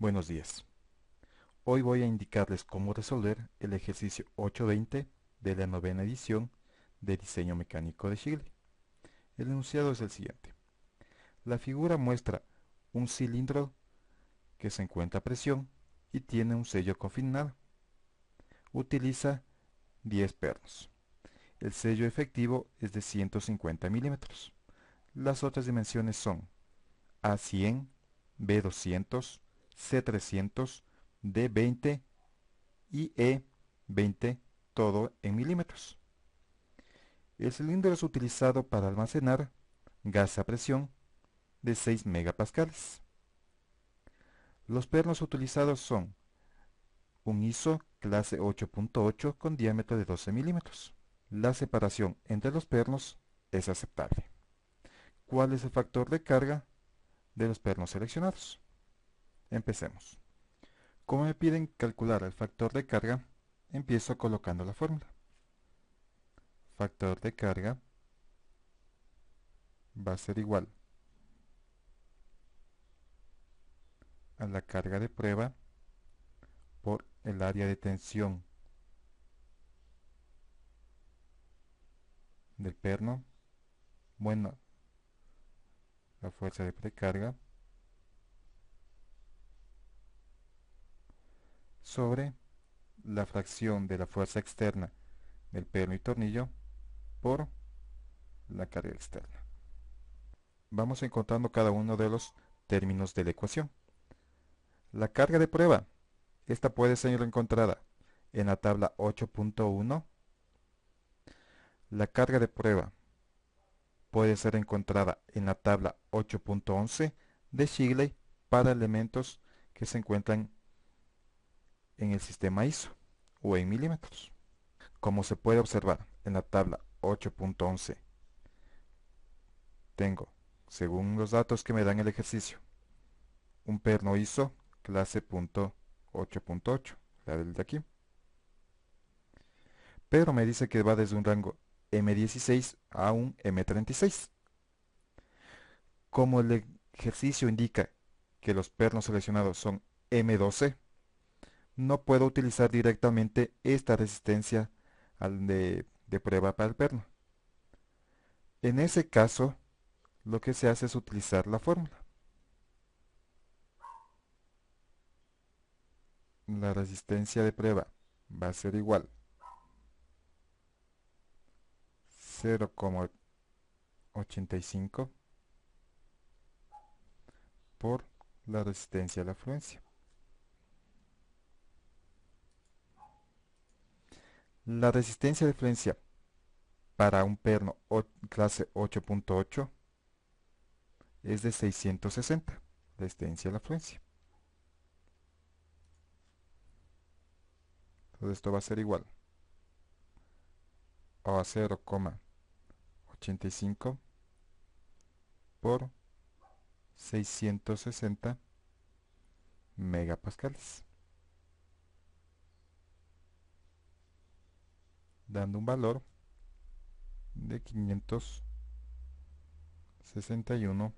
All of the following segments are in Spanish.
Buenos días. Hoy voy a indicarles cómo resolver el ejercicio 820 de la novena edición de diseño mecánico de Chile. El enunciado es el siguiente. La figura muestra un cilindro que se encuentra a presión y tiene un sello confinado. Utiliza 10 pernos. El sello efectivo es de 150 milímetros. Las otras dimensiones son A100, B200, C300, D20 y E20, todo en milímetros. El cilindro es utilizado para almacenar gas a presión de 6 megapascales. Los pernos utilizados son un ISO clase 8.8 con diámetro de 12 milímetros. La separación entre los pernos es aceptable. ¿Cuál es el factor de carga de los pernos seleccionados? Empecemos. Como me piden calcular el factor de carga, empiezo colocando la fórmula. Factor de carga va a ser igual a la carga de prueba por el área de tensión del perno, bueno, la fuerza de precarga, sobre la fracción de la fuerza externa del perno y tornillo por la carga externa. Vamos encontrando cada uno de los términos de la ecuación. La carga de prueba, esta puede ser encontrada en la tabla 8.1. La carga de prueba puede ser encontrada en la tabla 8.11 de Shigley para elementos que se encuentran en el sistema ISO o en milímetros. Como se puede observar en la tabla 8.11, tengo, según los datos que me dan el ejercicio, un perno ISO clase .8.8, la del de aquí. Pero me dice que va desde un rango M16 a un M36. Como el ejercicio indica que los pernos seleccionados son M12, no puedo utilizar directamente esta resistencia de prueba para el perno. En ese caso, lo que se hace es utilizar la fórmula. La resistencia de prueba va a ser igual a 0,85 por la resistencia a la fluencia. La resistencia de fluencia para un perno clase 8.8 es de 660, resistencia a la fluencia. Entonces esto va a ser igual a 0,85 por 660 megapascales, dando un valor de 561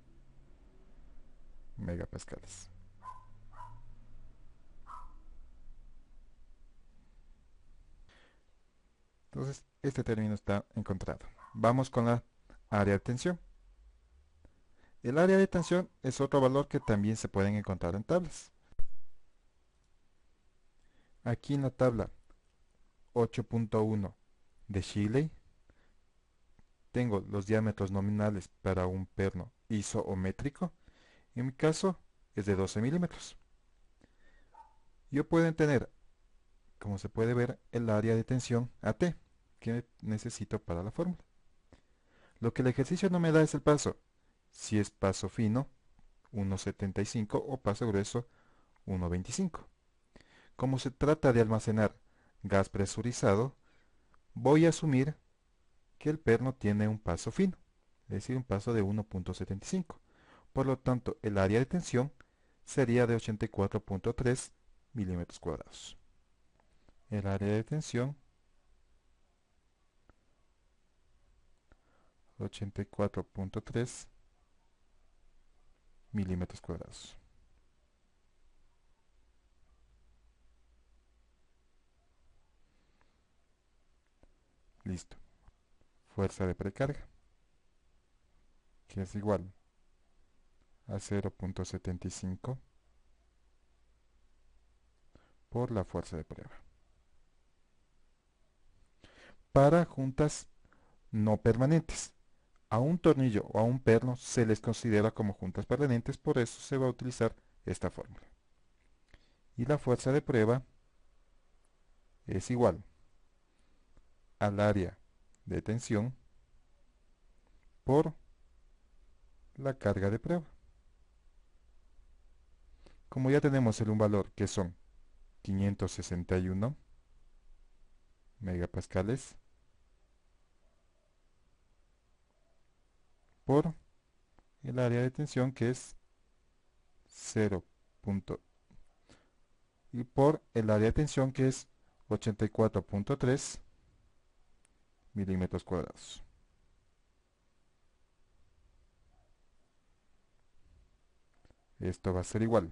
megapascales. Entonces, este término está encontrado. Vamos con la área de tensión. El área de tensión es otro valor que también se pueden encontrar en tablas. Aquí en la tabla 8.1 de Shiley tengo los diámetros nominales para un perno isométrico. En mi caso es de 12 milímetros. Yo puedo tener, como se puede ver, el área de tensión AT que necesito para la fórmula. Lo que el ejercicio no me da es el paso. Si es paso fino, 1,75 o paso grueso, 1,25. Como se trata de almacenar gas presurizado, voy a asumir que el perno tiene un paso fino, es decir, un paso de 1,75. Por lo tanto, el área de tensión sería de 84.3 milímetros cuadrados. El área de tensión, 84.3 milímetros cuadrados. Listo. Fuerza de precarga, que es igual a 0.75 por la fuerza de prueba. Para juntas no permanentes. A un tornillo o a un perno se les considera como juntas permanentes, por eso se va a utilizar esta fórmula. Y la fuerza de prueba es igual al área de tensión por la carga de prueba. Como ya tenemos un valor que son 561 megapascales por el área de tensión que es 0. Y por el área de tensión que es 84.3 milímetros cuadrados. Esto va a ser igual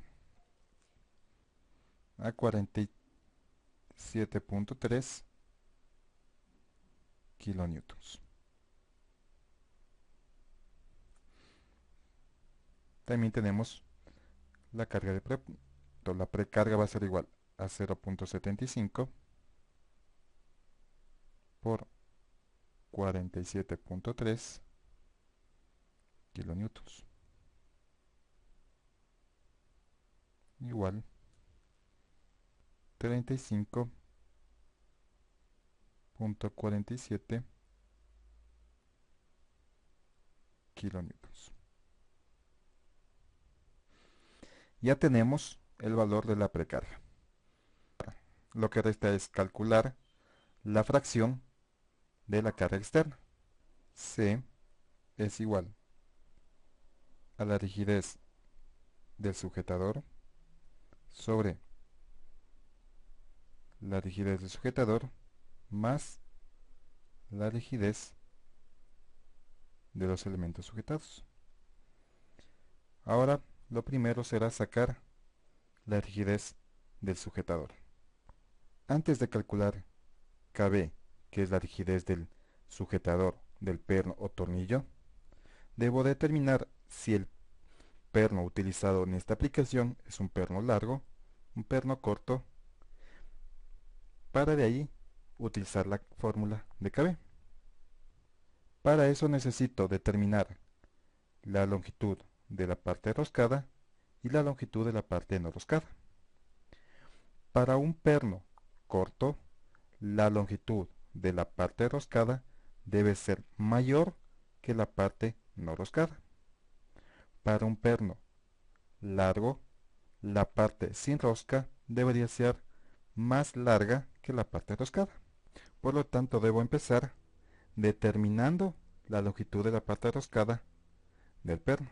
a 47.3 kilonewtons. También tenemos la carga de la precarga va a ser igual a 0.75 por 47.3 kilonewtons. Igual 35.47 kilonewtons. Ya tenemos el valor de la precarga. Lo que resta es calcular la fracción de la carga externa. C es igual a la rigidez del sujetador sobre la rigidez del sujetador más la rigidez de los elementos sujetados. Ahora lo primero será sacar la rigidez del sujetador. Antes de calcular KB, que es la rigidez del sujetador del perno o tornillo, debo determinar si el perno utilizado en esta aplicación es un perno largo, un perno corto, para de ahí utilizar la fórmula de KB. Para eso necesito determinar la longitud de la parte roscada y la longitud de la parte no roscada. Para un perno corto, la longitud de la parte roscada debe ser mayor que la parte no roscada. Para un perno largo, la parte sin rosca debería ser más larga que la parte roscada. Por lo tanto, debo empezar determinando la longitud de la parte roscada del perno.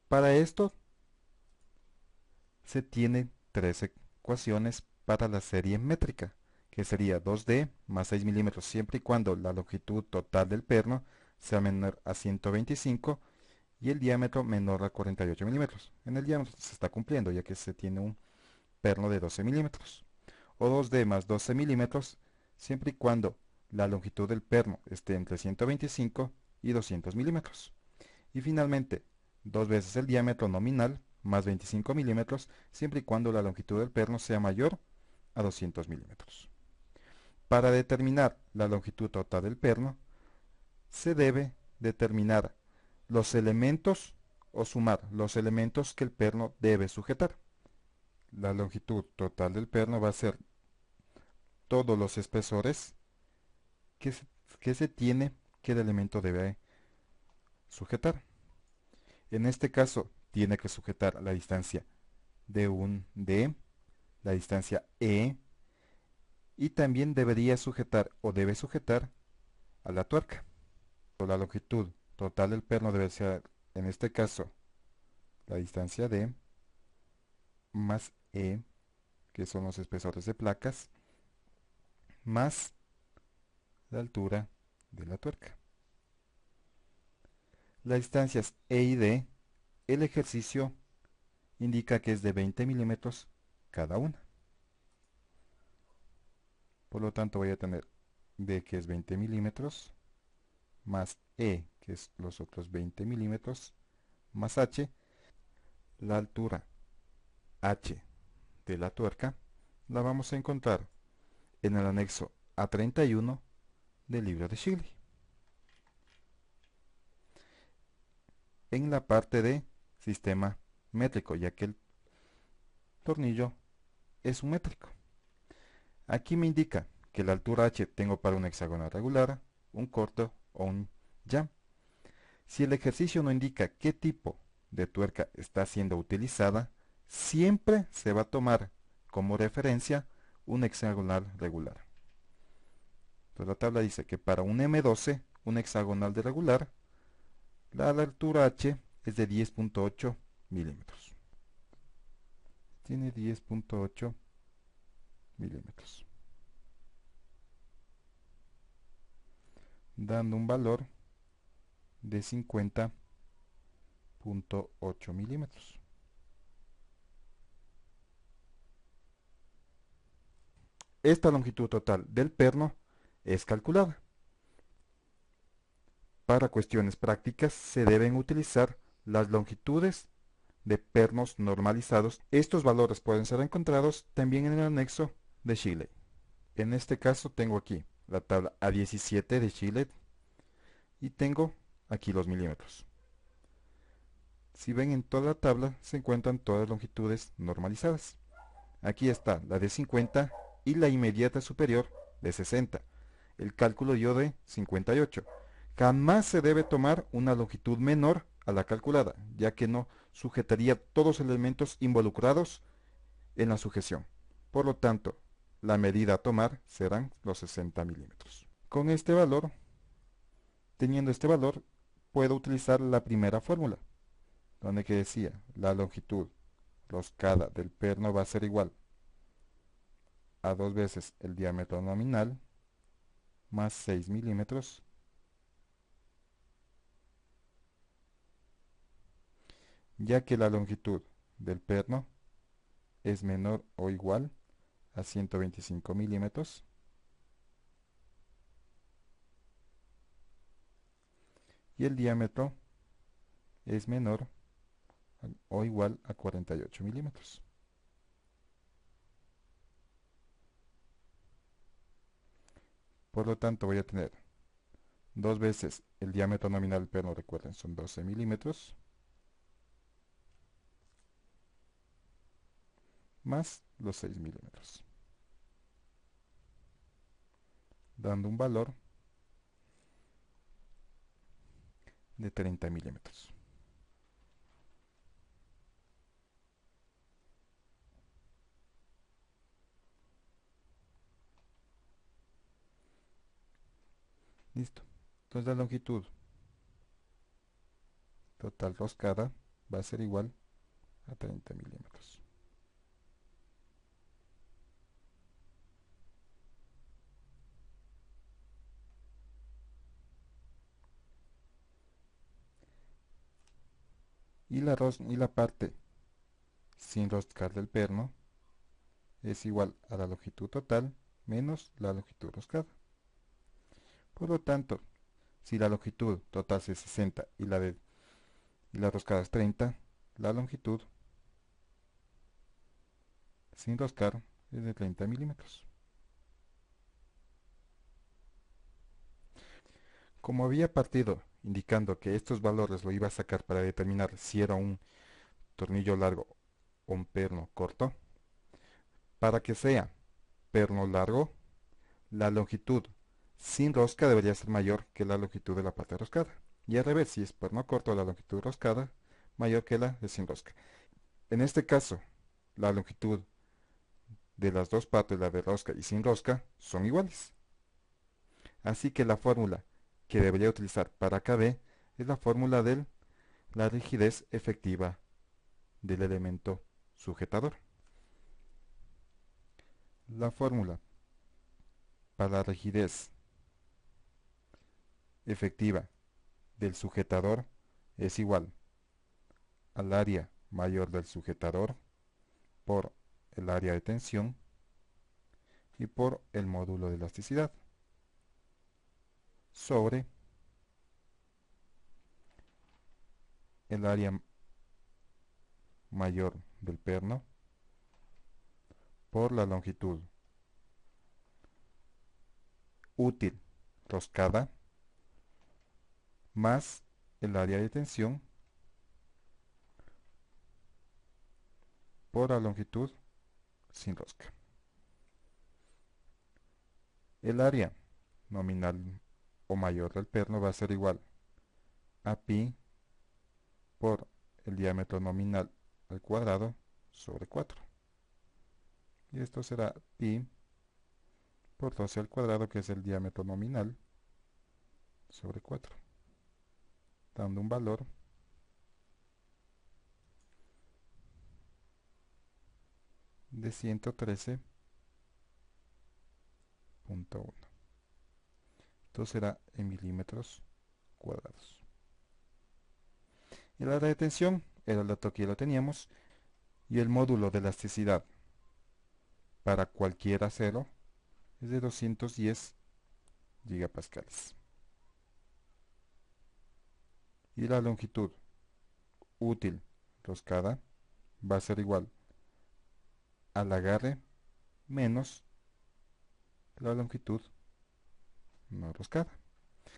Para esto se tienen tres ecuaciones para la serie métrica, que sería 2D más 6 milímetros siempre y cuando la longitud total del perno sea menor a 125 y el diámetro menor a 48 milímetros. En el diámetro se está cumpliendo ya que se tiene un perno de 12 milímetros. O 2D más 12 milímetros siempre y cuando la longitud del perno esté entre 125 y 200 milímetros. Y finalmente, 2 veces el diámetro nominal más 25 milímetros siempre y cuando la longitud del perno sea mayor a 200 milímetros. Para determinar la longitud total del perno, se debe determinar los elementos o sumar los elementos que el perno debe sujetar. La longitud total del perno va a ser todos los espesores que se tiene que el elemento debe sujetar. En este caso, tiene que sujetar la distancia de un D, la distancia E, y también debería sujetar o debe sujetar a la tuerca. La longitud total del perno debe ser, en este caso, la distancia D más E, que son los espesores de placas, más la altura de la tuerca. Las distancias E y D, el ejercicio indica que es de 20 milímetros cada una. Por lo tanto voy a tener D, que es 20 milímetros, más E, que es los otros 20 milímetros, más H, la altura H de la tuerca, la vamos a encontrar en el anexo A31 del libro de Shigley, en la parte de sistema métrico, ya que el tornillo es un métrico. Aquí me indica que la altura H tengo para un hexagonal regular, un corto o un jam. Si el ejercicio no indica qué tipo de tuerca está siendo utilizada, siempre se va a tomar como referencia un hexagonal regular. Entonces la tabla dice que para un M12, un hexagonal de regular, la altura H es de 10.8 milímetros. Tiene 10.8 milímetros, dando un valor de 50.8 milímetros. Esta longitud total del perno es calculada. Para cuestiones prácticas se deben utilizar las longitudes de pernos normalizados. Estos valores pueden ser encontrados también en el anexo de Shigley. En este caso tengo aquí la tabla A17 de Shigley y tengo aquí los milímetros. Si ven, en toda la tabla se encuentran todas las longitudes normalizadas. Aquí está la de 50 y la inmediata superior de 60. El cálculo dio de 58. Jamás se debe tomar una longitud menor a la calculada, ya que no sujetaría todos los elementos involucrados en la sujeción. Por lo tanto, la medida a tomar serán los 60 milímetros. Con este valor, teniendo este valor, puedo utilizar la primera fórmula, donde que decía la longitud roscada del perno va a ser igual a 2 veces el diámetro nominal más 6 milímetros, ya que la longitud del perno es menor o igual a 125 milímetros, y el diámetro es menor o igual a 48 milímetros. Por lo tanto, voy a tener 2 veces el diámetro nominal del perno, recuerden, son 12 milímetros, más los 6 milímetros, dando un valor de 30 milímetros. Listo. Entonces la longitud total roscada va a ser igual a 30 milímetros. Y la parte sin roscar del perno es igual a la longitud total menos la longitud roscada. Por lo tanto, si la longitud total es 60 y la roscada es 30, la longitud sin roscar es de 30 milímetros. Como había partido indicando que estos valores lo iba a sacar para determinar si era un tornillo largo o un perno corto, para que sea perno largo, la longitud sin rosca debería ser mayor que la longitud de la parte roscada. Y al revés, si es perno corto, la longitud roscada mayor que la de sin rosca. En este caso, la longitud de las dos partes, la de rosca y sin rosca, son iguales. Así que la fórmula que debería utilizar para KB es la fórmula de la rigidez efectiva del elemento sujetador. La fórmula para la rigidez efectiva del sujetador es igual al área mayor del sujetador por el área de tensión y por el módulo de elasticidad. sobre el área mayor del perno por la longitud útil roscada más el área de tensión por la longitud sin rosca. El área nominal o mayor del perno va a ser igual a pi por el diámetro nominal al cuadrado sobre 4. Y esto será pi por 12 al cuadrado, que es el diámetro nominal, sobre 4, dando un valor de 113.1. Esto será en milímetros cuadrados. El área de tensión, el dato que ya lo teníamos, y el módulo de elasticidad para cualquier acero es de 210 gigapascales. Y la longitud útil roscada va a ser igual al agarre menos la longitud no roscada.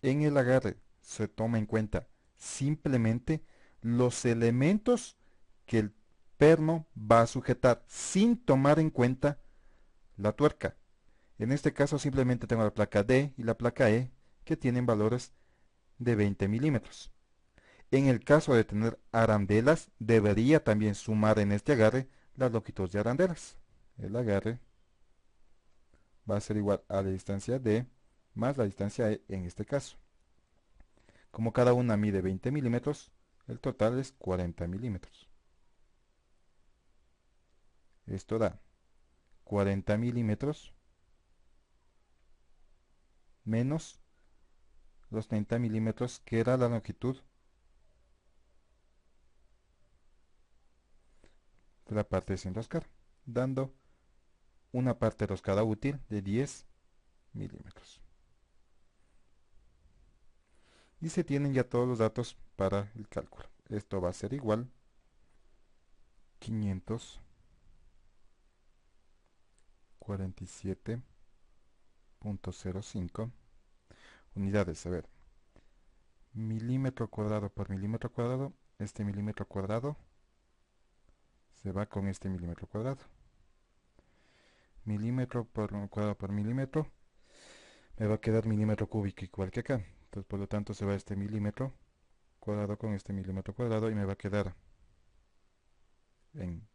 En el agarre se toma en cuenta simplemente los elementos que el perno va a sujetar sin tomar en cuenta la tuerca. En este caso simplemente tengo la placa D y la placa E, que tienen valores de 20 milímetros. En el caso de tener arandelas, debería también sumar en este agarre la longitud de arandelas. El agarre va a ser igual a la distancia D más la distancia E en este caso. Como cada una mide 20 milímetros, el total es 40 milímetros. Esto da 40 milímetros menos los 30 milímetros, que era la longitud de la parte sin roscar, dando una parte roscada útil de 10 milímetros. Y se tienen ya todos los datos para el cálculo. Esto va a ser igual 547.05 unidades. A ver, milímetro cuadrado por milímetro cuadrado. Este milímetro cuadrado se va con este milímetro cuadrado. Milímetro por cuadrado por milímetro. Me va a quedar milímetro cúbico igual que acá. Entonces, por lo tanto, se va este milímetro cuadrado con este milímetro cuadrado y me va a quedar en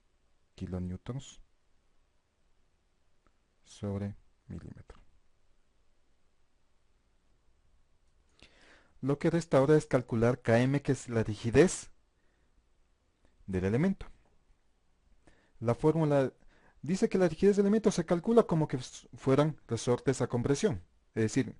kilonewtons sobre milímetro. Lo que resta ahora es calcular km, que es la rigidez del elemento. La fórmula dice que la rigidez del elemento se calcula como que fueran resortes a compresión. Es decir,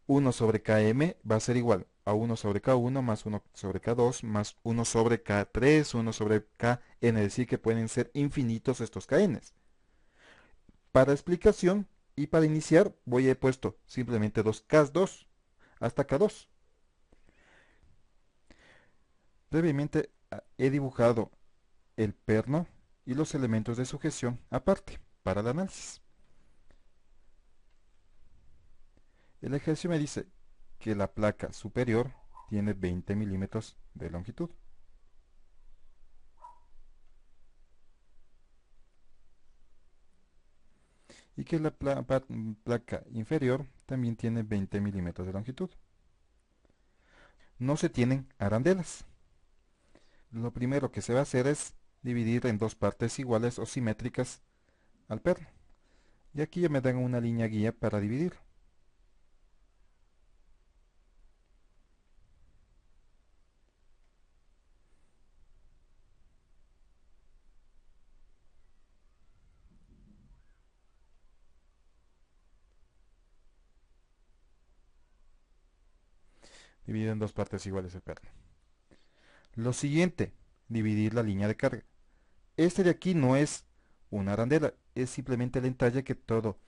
1 sobre km va a ser igual a 1 sobre k1 más 1 sobre k2 más 1 sobre k3, 1 sobre kn, es decir, que pueden ser infinitos estos kns. Para explicación y para iniciar voy a he puesto simplemente 2k2 hasta k2. Previamente he dibujado el perno y los elementos de sujeción aparte para el análisis. El ejercicio me dice que la placa superior tiene 20 milímetros de longitud. Y que la placa inferior también tiene 20 milímetros de longitud. No se tienen arandelas. Lo primero que se va a hacer es dividir en dos partes iguales o simétricas al perno. Y aquí ya me dan una línea guía para dividir. Dividir en dos partes iguales el perno. Lo siguiente, dividir la línea de carga. Este de aquí no es una arandela, es simplemente el entalle que todo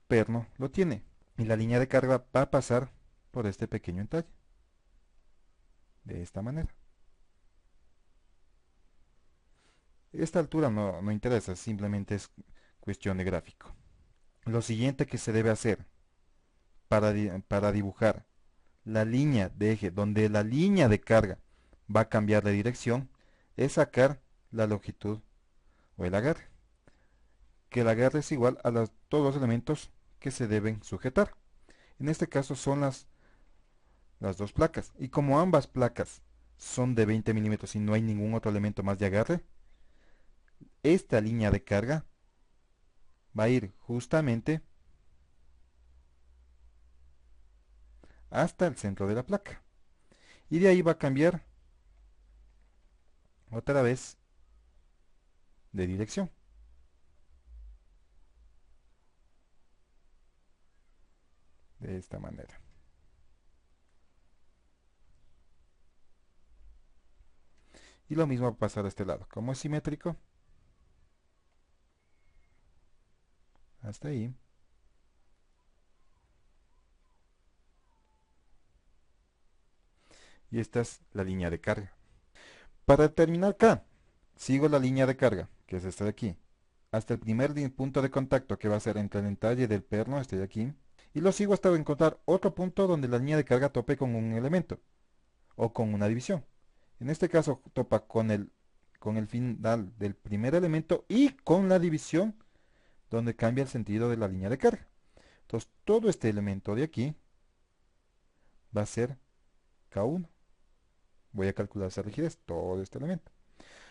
perno lo tiene. Y la línea de carga va a pasar por este pequeño entalle. De esta manera. Esta altura no interesa, simplemente es cuestión de gráfico. Lo siguiente que se debe hacer para dibujar la línea de eje, donde la línea de carga va a cambiar de dirección, es sacar la longitud o el agarre. Que el agarre es igual a todos los elementos que se deben sujetar. En este caso son las dos placas. Y como ambas placas son de 20 milímetros y no hay ningún otro elemento más de agarre, esta línea de carga va a ir justamente hasta el centro de la placa. Y de ahí va a cambiar otra vez de dirección. De esta manera. Y lo mismo va a pasar a este lado. Como es simétrico, hasta ahí. Y esta es la línea de carga. Para terminar acá, sigo la línea de carga, que es esta de aquí, hasta el primer punto de contacto que va a ser entre el entalle del perno, este de aquí, y lo sigo hasta encontrar otro punto donde la línea de carga tope con un elemento o con una división. En este caso topa con el final del primer elemento y con la división donde cambia el sentido de la línea de carga. Entonces todo este elemento de aquí va a ser K1. Voy a calcular esa rigidez, todo este elemento.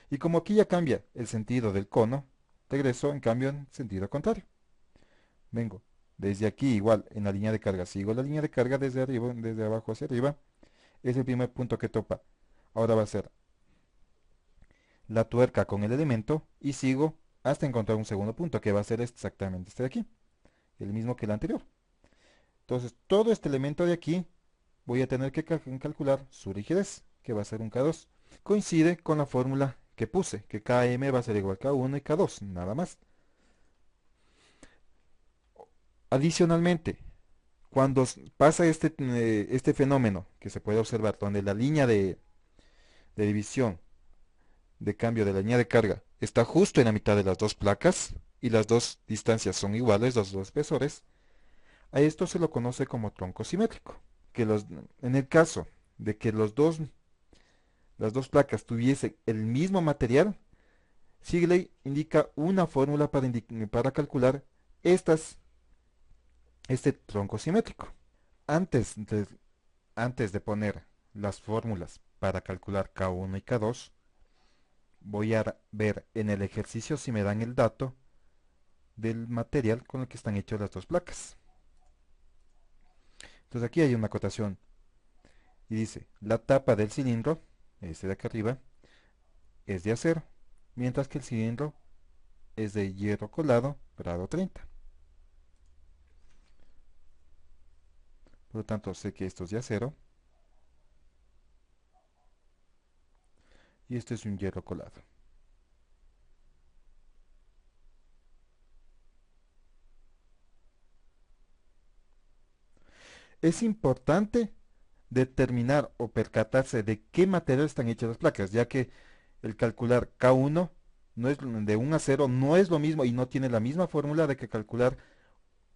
Y como aquí ya cambia el sentido del cono, regreso en cambio en sentido contrario. Vengo desde aquí igual en la línea de carga, sigo la línea de carga desde arriba, desde abajo hacia arriba. Es el primer punto que topa. Ahora va a ser la tuerca con el elemento y sigo hasta encontrar un segundo punto que va a ser exactamente este de aquí, el mismo que el anterior. Entonces todo este elemento de aquí voy a tener que calcular su rigidez, que va a ser un K2. Coincide con la fórmula que puse, que Km va a ser igual a K1 y K2, nada más. Adicionalmente, cuando pasa este fenómeno que se puede observar, donde la línea de división de cambio de la línea de carga está justo en la mitad de las dos placas y las dos distancias son iguales, los dos espesores, a esto se lo conoce como tronco simétrico. En el caso de que las dos placas tuviesen el mismo material, Sigley indica una fórmula para calcular este tronco simétrico. Antes de, antes de poner las fórmulas para calcular K1 y K2, voy a ver en el ejercicio si me dan el dato del material con el que están hechas las dos placas. Entonces aquí hay una acotación y dice, la tapa del cilindro, este de acá arriba, es de acero, mientras que el cilindro es de hierro colado grado 30. Por lo tanto, sé que esto es de acero y este es un hierro colado. Es importante determinar o percatarse de qué material están hechas las placas, ya que el calcular K1 no es de 1 a 0 no es lo mismo y no tiene la misma fórmula de que calcular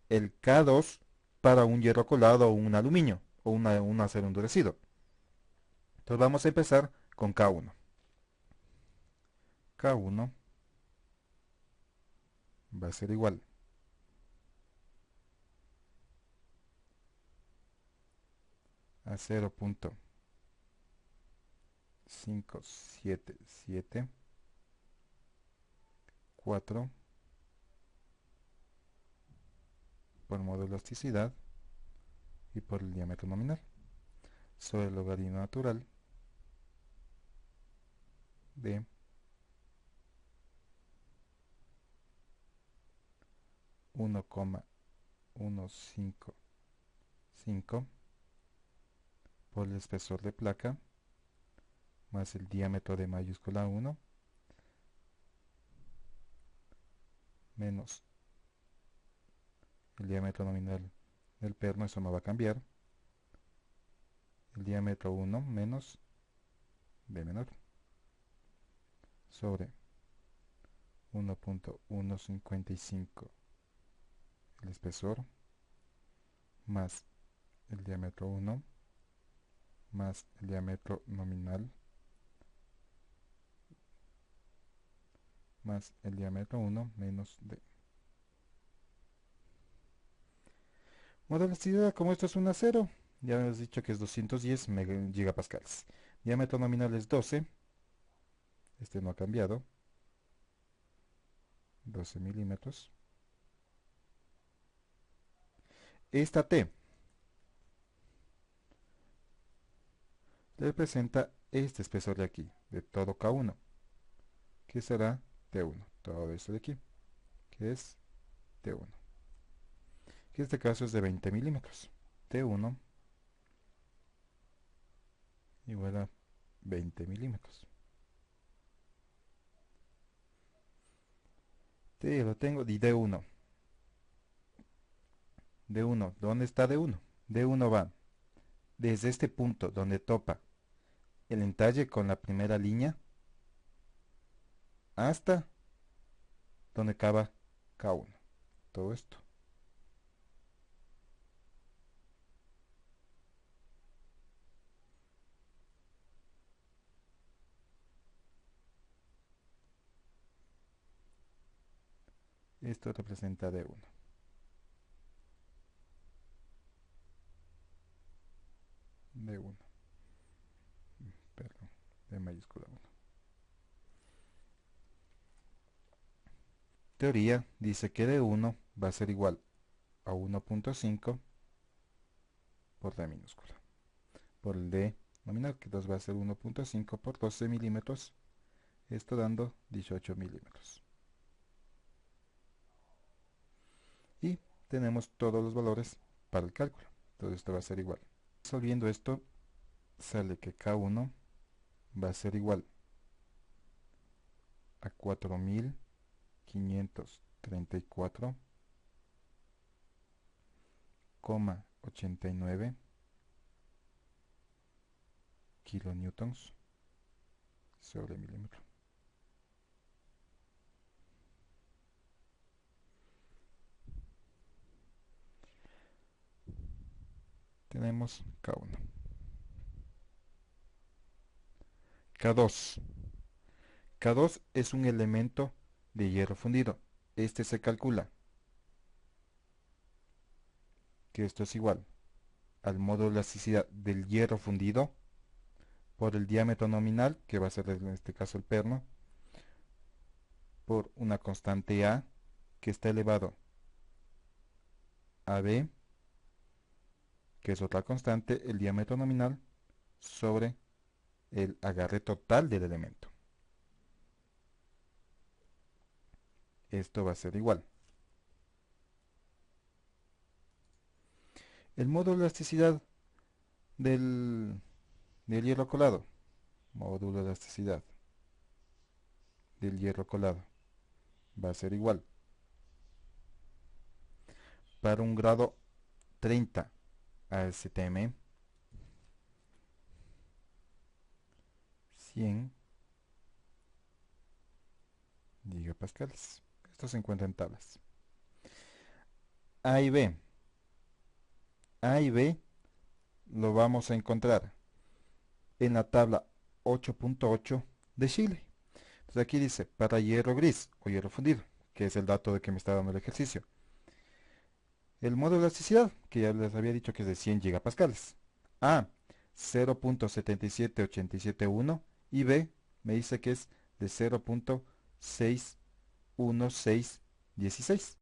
el K2 para un hierro colado o un aluminio o un acero endurecido. Entonces vamos a empezar con K1. K1 va a ser igual a 0.5774 por modo de elasticidad y por el diámetro nominal sobre el logaritmo natural de 1,155 por el espesor de placa más el diámetro de mayúscula 1 menos el diámetro nominal del perno, eso no va a cambiar, el diámetro 1 menos d menor sobre 1.155 el espesor más el diámetro 1 más el diámetro nominal más el diámetro 1 menos d. Modo de elasticidad, como esto es un acero, ya hemos dicho que es 210 gigapascales. Diámetro nominal es 12, este no ha cambiado, 12 milímetros. Esta T representa este espesor de aquí, de todo K1, que será T1, todo esto de aquí, que es T1, que en este caso es de 20 milímetros. T1 igual a 20 milímetros. T lo tengo, y D1. D1, ¿dónde está D1? D1 va desde este punto donde topa el entalle con la primera línea hasta donde acaba K1. Todo esto. Esto representa D1. D1. Perdón. D mayúscula 1. Teoría dice que D1 va a ser igual a 1.5 por D minúscula. Por el D nominal, que 2 va a ser 1.5 por 12 milímetros. Esto dando 18 milímetros. Y tenemos todos los valores para el cálculo. Entonces esto va a ser igual. Resolviendo esto, sale que K1 va a ser igual a 4.534,89 kilonewtons sobre milímetro. Tenemos K1. K2. K2 es un elemento de hierro fundido. Este se calcula que esto es igual al módulo de elasticidad del hierro fundido por el diámetro nominal, que va a ser en este caso el perno, por una constante A que está elevado a B, que es otra constante, el diámetro nominal, sobre el agarre total del elemento. Esto va a ser igual. El módulo de elasticidad del hierro colado. Módulo de elasticidad del hierro colado va a ser igual. Para un grado 30 ASTM, 100 gigapascales. Esto se encuentra en tablas. A y B. A y B lo vamos a encontrar en la tabla 8.8 de Chile. Entonces aquí dice, para hierro gris o hierro fundido, que es el dato de que me está dando el ejercicio. El módulo de elasticidad, que ya les había dicho que es de 100 gigapascales. A, 0.77871 y B me dice que es de 0.61616.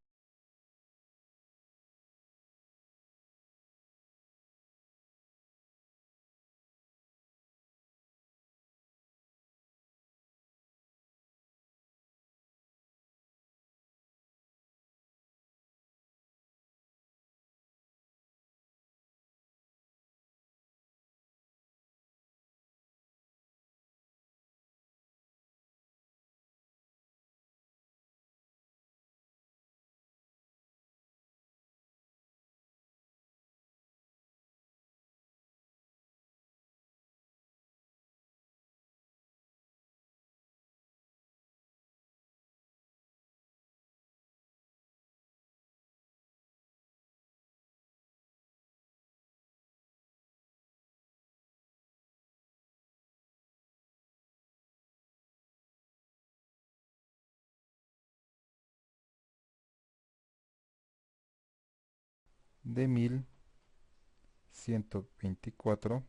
de 1124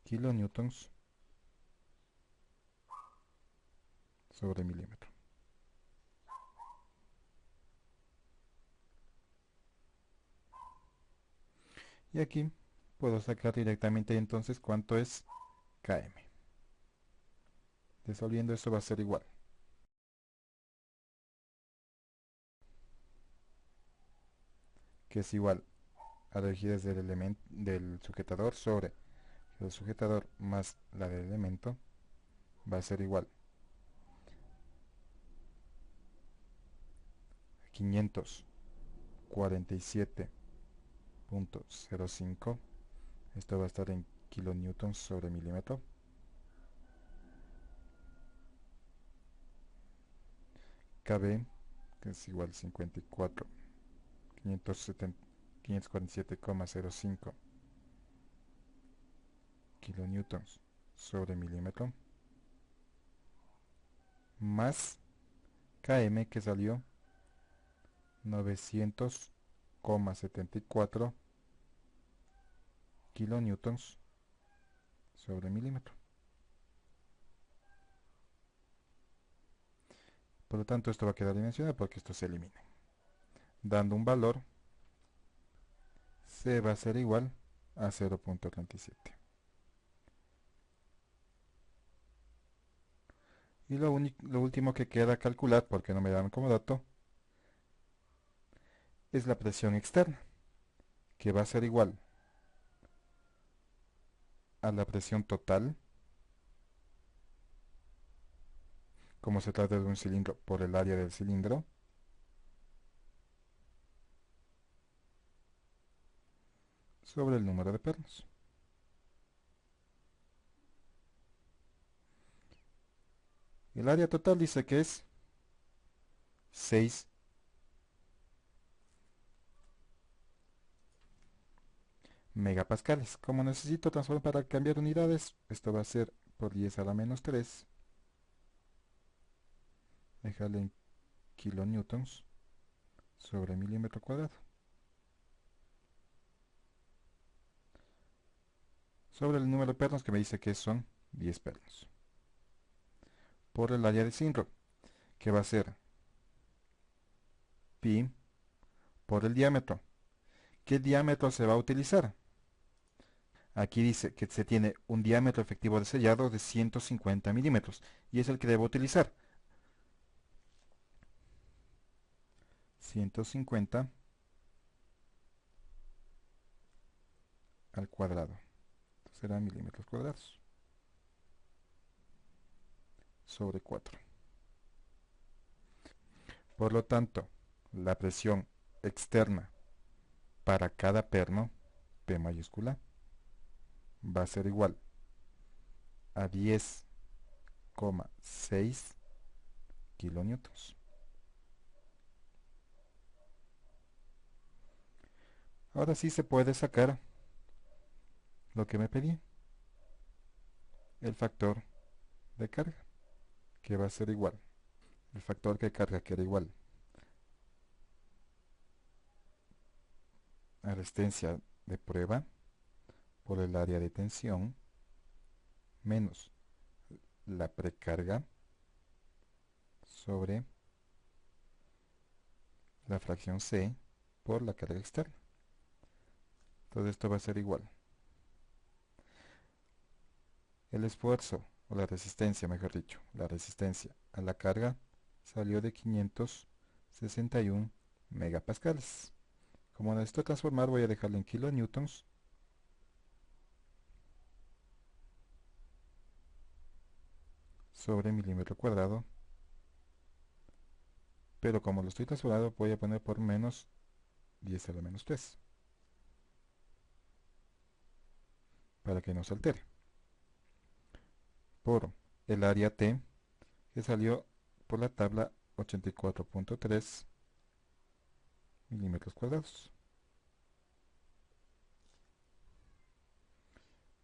kilonewtons sobre milímetro. Y aquí puedo sacar directamente entonces cuánto es km. Disolviendo esto va a ser igual. Que es igual a la rigidez del elemento del sujetador sobre el sujetador más la del elemento va a ser igual a 547.05. Esto va a estar en kilonewtons sobre milímetro. KB, que es igual a 547,05 kilonewtons sobre milímetro, más km, que salió 900,74 kilonewtons sobre milímetro. Por lo tanto, esto va a quedar dimensionado porque esto se elimina. Dando un valor, C va a ser igual a 0.37. Y lo último que queda calcular, porque no me dan como dato, es la presión externa, que va a ser igual a la presión total, como se trata de un cilindro, por el área del cilindro, sobre el número de pernos. El área total dice que es 6 megapascales. Como necesito transformar para cambiar unidades, esto va a ser por 10 a la menos 3. Dejarle en kilonewtons sobre milímetro cuadrado. Sobre el número de pernos, que me dice que son 10 pernos. Por el área de cilindro, que va a ser pi por el diámetro. ¿Qué diámetro se va a utilizar? Aquí dice que se tiene un diámetro efectivo de sellado de 150 milímetros y es el que debo utilizar. 150 al cuadrado. Será milímetros cuadrados sobre 4. Por lo tanto, la presión externa para cada perno, P mayúscula, va a ser igual a 10,6 kilonewtons. Ahora sí se puede sacar lo que me pedí, el factor de carga, que va a ser igual. El factor de carga que era igual a resistencia de prueba por el área de tensión menos la precarga sobre la fracción C por la carga externa. Todo esto va a ser igual. El esfuerzo, o la resistencia, mejor dicho, la resistencia a la carga salió de 561 megapascales. Como necesito transformar, voy a dejarlo en kilonewtons sobre milímetro cuadrado. Pero como lo estoy transformando, voy a poner por menos 10 a la menos 3 para que no se altere. Por el área T, que salió por la tabla 84.3 milímetros cuadrados.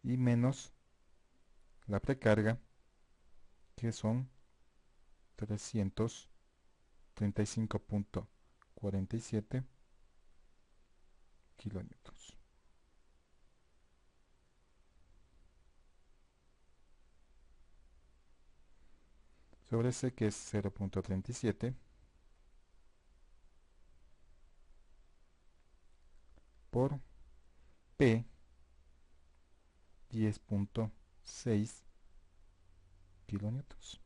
Y menos la precarga, que son 335.47 kilonewtons. Sobre C, que es 0.37 por P, 10.6 kilonewtons.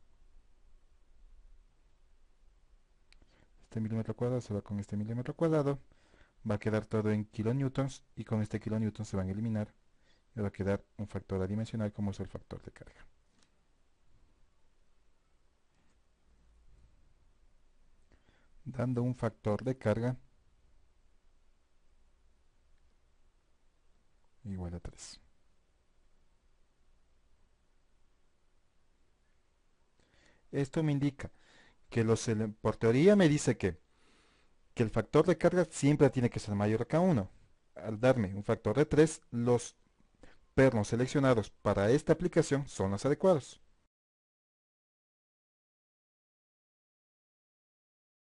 Este milímetro cuadrado se va con este milímetro cuadrado, va a quedar todo en kilonewtons y con este kilonewtons se van a eliminar y va a quedar un factor adimensional como es el factor de carga. Dando un factor de carga igual a 3. Esto me indica que por teoría me dice que el factor de carga siempre tiene que ser mayor a K1. Al darme un factor de 3, los pernos seleccionados para esta aplicación son los adecuados.